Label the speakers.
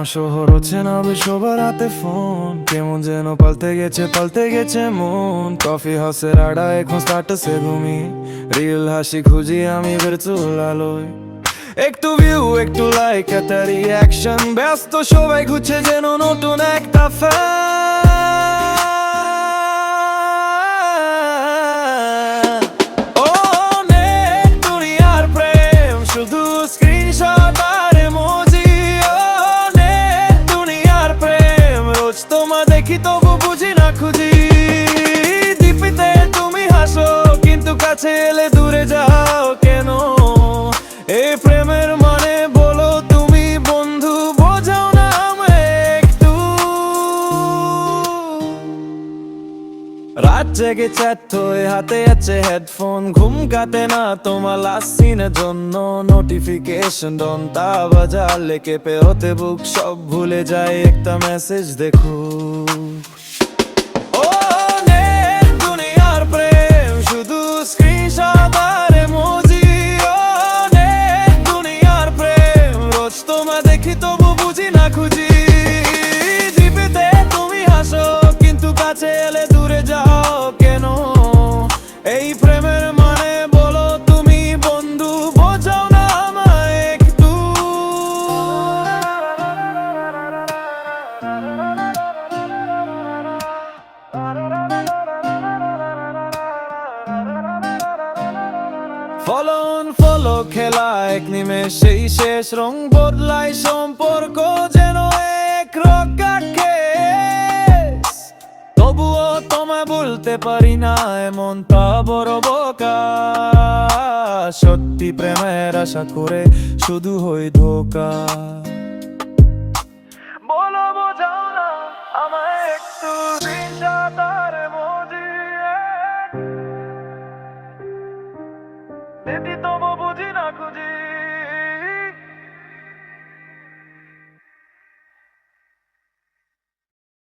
Speaker 1: আমার শহর হচ্ছে না সবার হাতে ফোন, কেমন যেন পাল্টে গেছে মন। কফি হাউসের আড্ডা এখন স্টার্টাসে ঘুমি, রিল হাসি খুঁজি আমি ভার্চুয়াল আলোয়। একটু ভিউ একটু লাইক একটা রিয়াকশন, ব্যস্ত সবাই ঘুরছে যেন নতুন একটা ফ্যান। ও নেট দুনিয়ার প্রেম, শুধু স্ক্রিনশট আর ইমোজি। ও নেট দুনিয়ার প্রেম, রোজ তোমায় দেখি তবু বুঝি না খুঁজি। ডিপিতে তুমি হাসো কিন্তু কাছে এলে দূরে যাও কেন? এই প্রেমের মানে বলো তুমি বন্ধু, বোঝাও না আমায় একটু। রাত জেগে চ্যাট হয়ে হাতে আছে হেডফোন, ঘুম কাটে না তোমার লাস্ট সিনের জন্য। নোটিফিকেশন ডন তা বাজালে কেঁপে ওঠে বুক, সব ভুলে যায় একটা মেসেজ দেখো। ও নেট দুনিয়ার প্রেম, শুধু স্ক্রিনশট আর ইমোজি। ও নেট দুনিয়ার প্রেম, রোজ তোমায় দেখি তবু বুঝি না খুঁজি। জিপিতে তুমি হাসো কিন্তু কাছে এলে দূরে যাও কেন? এই প্রেমের মানে বলো তুমি বন্ধু, বোঝাও না আমায় একটু। ফলো খেলা এক নিমেষেই শেষ, রং বদলায় সম্পর্ক যেন এক রক্ষা কেস। তবুও তোমায় বলতে পারি না এমন তা বড় বোকা। সত্যি প্রেমের আশা করে শুধু হই ধোকা। বলো বোঝাও না আমায় একটু।